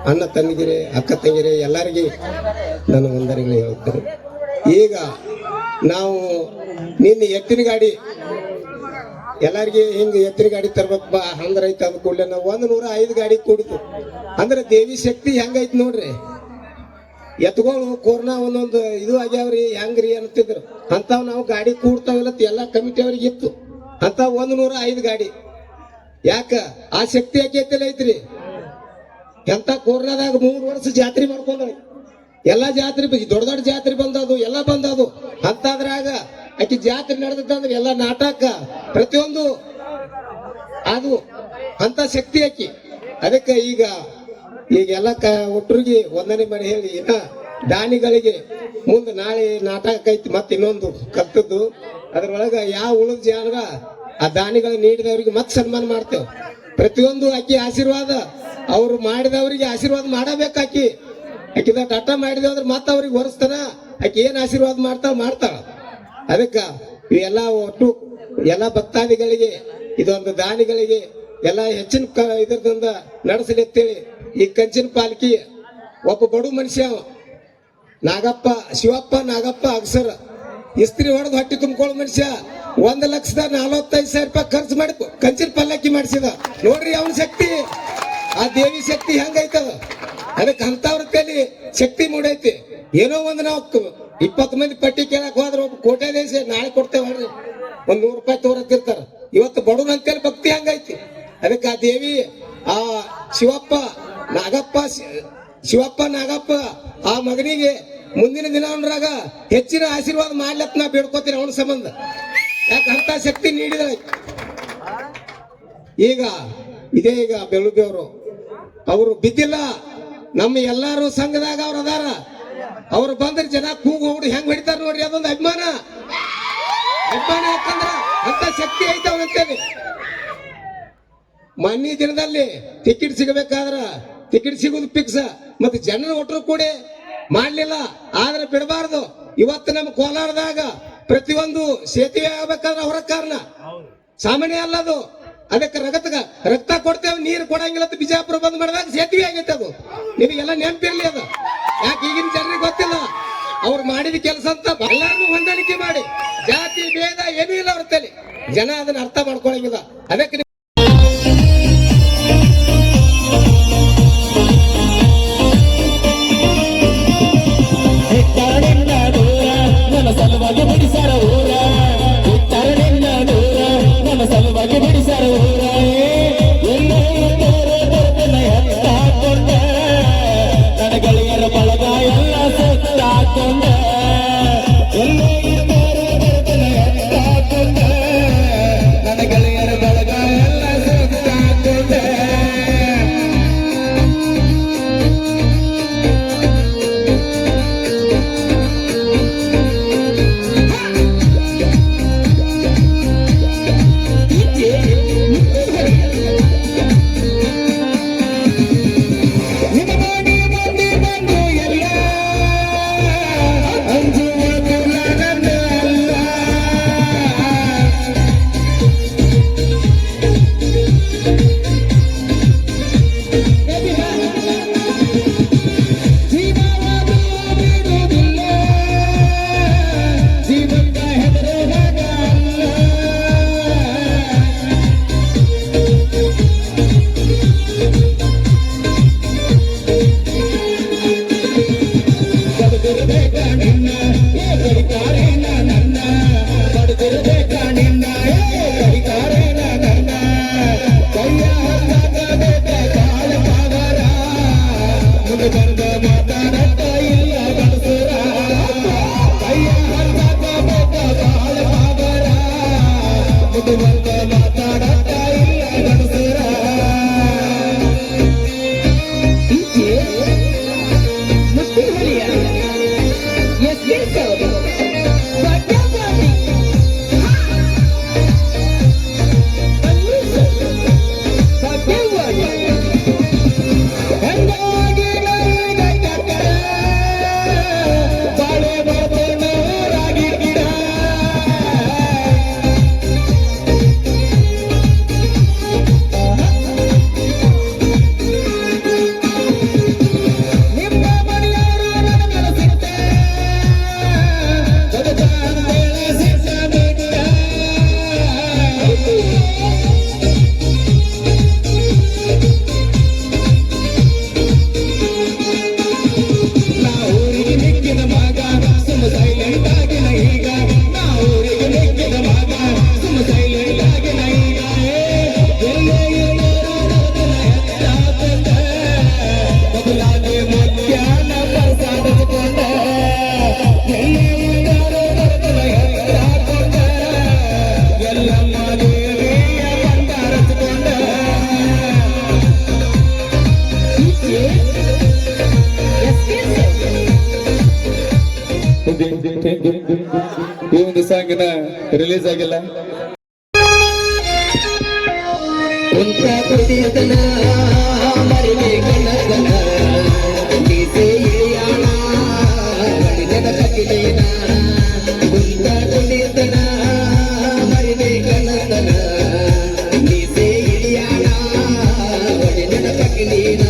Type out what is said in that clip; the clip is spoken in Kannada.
ಅಣ್ಣ ತಂಗಿರೆ ಅಕ್ಕ ತಂಗಿರೆ ಎಲ್ಲರಿಗೆ ನಾನು ವಂದನೆಗಳು ಹೇಳ್ತೇನೆ. ಈಗ ನಾವು ನಿನ್ನೆ ಎತ್ತಿನ ಗಾಡಿ ಎಲ್ಲರಿಗೆ ಹಿಂಗೆ ಎತ್ತಿನ ಗಾಡಿ ತರ್ಬೇಕಪ್ಪ ಹಂಗೈತೆ ಅಂದ ಕೂಡಲೇ ನಾವು 105 ಗಾಡಿ ಕೂಡಿತು ಅಂದ್ರೆ ದೇವಿ ಶಕ್ತಿ ಹೆಂಗೈತಿ ನೋಡ್ರಿ. ಎತ್ಗಳು ಕೊರೋನಾ ಒಂದೊಂದು ಇದು ಆಗ್ಯಾವ್ರಿ ಹೆಂಗ್ರಿ ಅಂತಿದ್ರು ಅಂತಾವ್ ನಾವು ಗಾಡಿ ಕೂಡ್ತಾವಿಲ್ಲ ಎಲ್ಲಾ ಕಮಿಟಿ ಅವ್ರಿಗೆ ಇತ್ತು ಅಂತ 105 ಗಾಡಿ. ಯಾಕ ಆ ಶಕ್ತಿ ಯಾಕೆ ಐತ್ರಿ. ಎಂತ ಕೊರೋನಾದಾಗ 3 ವರ್ಷ ಜಾತ್ರೆ ಮಾಡ್ಕೊಂಡ ಎಲ್ಲಾ ಜಾತ್ರೆ ದೊಡ್ಡ ದೊಡ್ಡ ಜಾತ್ರೆ ಬಂದದು ಎಲ್ಲ ಬಂದದು ಅಂತದ್ರಾಗ ಆಕಿ ಜಾತ್ರೆ ನಡೆದಂದ್ರೆ ಎಲ್ಲ ನಾಟಕ ಪ್ರತಿಯೊಂದು ಅದು ಅಂತ ಶಕ್ತಿ ಆಕಿ. ಅದಕ್ಕೆ ಈಗೆಲ್ಲ ಒಟ್ಟರಿಗೆ ವಂದನೆ ಮಾಡಿ ಹೇಳಿ ಇನ್ನ ದಾನಿಗಳಿಗೆ ಮುಂದೆ ನಾಳೆ ನಾಟಕ ಐತಿ ಮತ್ತೆ ಇನ್ನೊಂದು ಕಲ್ತದ್ದು ಅದ್ರೊಳಗ ಯಾವ ಉಳಿದ ಜಾಗ ಆ ದಾನಿಗಳು ನೀಡಿದವರಿಗೆ ಮತ್ತೆ ಸನ್ಮಾನ ಮಾಡ್ತೇವೆ. ಪ್ರತಿಯೊಂದು ಆಕಿ ಆಶೀರ್ವಾದ ಅವ್ರು ಮಾಡಿದವರಿಗೆ ಆಶೀರ್ವಾದ ಮಾಡಬೇಕು. ಆಕಿದ ಟಟ ಮಾಡಿದೇವಂದ್ರೆ ಮತ್ತೆ ಅವ್ರಿಗೆ ಹೊರಸ್ತಾನ ಆಕಿ ಏನ್ ಆಶೀರ್ವಾದ ಮಾಡ್ತಾಳ. ಅದಕ್ಕ ಇವೆಲ್ಲ ಒಟ್ಟು ಎಲ್ಲ ಭಕ್ತಾದಿಗಳಿಗೆ ಇದೊಂದು ದಾನಿಗಳಿಗೆ ಎಲ್ಲ ಹೆಚ್ಚಿನ ಇದರಿಂದ ನಡೆಸಲಿ ಅಂತೇಳಿ ಈ ಕಂಚಿನ ಪಾಲ್ಕಿ ಒಬ್ಬ ಬಡು ಮನುಷ್ಯ ನಾಗಪ್ಪ ಶಿವಪ್ಪ ನಾಗಪ್ಪ ಅಗ್ಸರ ಇಸ್ತ್ರಿ ಹೊಡೆದು ಹೊಟ್ಟಿ ತುಂಬಿಕೊಳ್ಳೋ ಮನುಷ್ಯ 1,45,000 ರೂಪಾಯಿ ಖರ್ಚು ಮಾಡಿ ಕಂಚಿನ ಪಲ್ಲಕ್ಕಿ ಮಾಡಿಸಿದ ನೋಡ್ರಿ. ಅವನ ಶಕ್ತಿ ಆ ದೇವಿ ಶಕ್ತಿ ಹೆಂಗೈತದ. ಅದಕ್ಕೆ ಅಂತವ್ರ ಕೈಲಿ ಶಕ್ತಿ ಮೂಡೈತಿ. ಏನೋ ಒಂದು ನಾವು 20 ಮಂದಿ ಪಟ್ಟಿ ಕೇಳಕ್ ಹೋದ್ರೆ ಒಬ್ಬ ಕೋಟೆ ದೇಶ ನಾಳೆ ಕೊಡ್ತೇವೆ ಹೇಳ್ರಿ ಒಂದ್ 100 ರೂಪಾಯಿ ತೋರತ್ತಿರ್ತಾರ. ಇವತ್ತು ಬಡವ್ರ ಅಂತೇಳಿ ಭಕ್ತಿ ಹಂಗೈತಿ. ಅದಕ್ಕೆ ಆ ದೇವಿ ಆ ಶಿವಪ್ಪ ನಾಗಪ್ಪ ಆ ಮಗನಿಗೆ ಮುಂದಿನ ದಿನವನ್ರಾಗ ಹೆಚ್ಚಿನ ಆಶೀರ್ವಾದ ಮಾಡ್ಲತ್ ನಾ ಬೇಡ್ಕೋತೀನಿ ಅವನ ಸಂಬಂಧ. ಯಾಕಂತ ಶಕ್ತಿ ನೀಡಿದ. ಈಗ ಬೆಳುಬಿಯವರು ಅವರು ಬಿದ್ದಿಲ್ಲ. ನಮ್ಮ ಎಲ್ಲಾರು ಸಂಘದಾಗ ಅವ್ರ ಅದಾರ. ಅವ್ರು ಬಂದ್ರೆ ಜನ ಕೂಗು ಹೋಗಿ ಹೆಂಗ್ ಹೊಡಿತಾರ ನೋಡ್ರಿ. ಅದೊಂದು ಅಭಿಮಾನ ಯಾಕಂದ್ರ ಅಂತ ಶಕ್ತಿ ಐತೆ ಅವನಂತೇಳಿ. ಮೊನ್ನೆ ದಿನದಲ್ಲಿ ಟಿಕೆಟ್ ಸಿಗಬೇಕಾದ್ರ ಟಿಕೆಟ್ ಸಿಗುದು ಫಿಕ್ಸ್. ಮತ್ತೆ ಜನರ ಒಟ್ಟರು ಕೂಡ ಮಾಡ್ಲಿಲ್ಲ. ಆದ್ರೆ ಬಿಡಬಾರ್ದು. ಇವತ್ತು ನಮ್ಮ ಕೋಲಾರದಾಗ ಪ್ರತಿಯೊಂದು ಸೇತುವೆ ಆಗ್ಬೇಕಾದ್ರೆ ಅವರ ಕಾರಣ ಸಾಮಾನ್ಯ ಅಲ್ಲದು. ಅದಕ್ಕೆ ರಕ್ತ ಕೊಡ್ತೇವೆ ನೀರು ಕೊಡಂಗಿಲ್ಲ. ಬಿಜಾಪುರ ಬಂದ್ ಮಾಡಿದಾಗ ಸೇತುವೆ ಆಗೈತೆ. ಅದು ನಿಮಗೆಲ್ಲ ನೆನಪಿರ್ಲಿ. ಅದು ಯಾಕೆ ಈಗಿನ ಜನರಿಗೆ ಗೊತ್ತಿಲ್ಲ. ಅವ್ರು ಮಾಡಿದ ಕೆಲಸ ಅಂತ ಎಲ್ಲಾರನ್ನೂ ಹೊಂದಾಣಿಕೆ ಮಾಡಿ ಜಾತಿ ಭೇದ ಏನೂ ಇಲ್ಲ ಅವ್ರ ತಲೆ. ಜನ ಅದನ್ನ ಅರ್ಥ ಮಾಡ್ಕೊಳಂಗಿಲ್ಲ. ಅದಕ್ಕೆ ಸಲುವಾಗಿ ಬಿಡಿಸಾರ ಊರ ತರಣಿಂದ ದೂರ ನನ್ನ ಸಲುವಾಗಿ ಬಿಡಿಸಾರ ಊರ ಹಾಕೊಂಡ ನನ್ನ ಗೆಳೆಯರ ಬಳಗ ಎಲ್ಲ ಸುತ್ತ ಹಾಕೊಂಡ ಹಾಕೊಂಡ ನನ್ನ ಗೆಳೆಯರ ಬಳಗ ಎಲ್ಲ ಸುತ್ತ ಹಾಕೊಂಡ Hey! ಈ ಒಂದು ಸಾಂಗಿನ ರಿಲೀಸ್ ಆಗಿಲ್ಲ. ಕುಂತ ಕುಡಿಯತನ ಮರಿವೆ ಕನಕನ ಗೀಸೆ ಇಳಿಯಾಣ ಗಡಿಗದ ಕಟ್ಟಿಲೇನ ಕುಂತ ಕುಡಿಯತನ ಮರಿವೆ ಕನಕನ ಗೀಸೆ ಇಳಿಯಾಣ ಗಡಿಗದ ಕಟ್ಟಿಲೇನ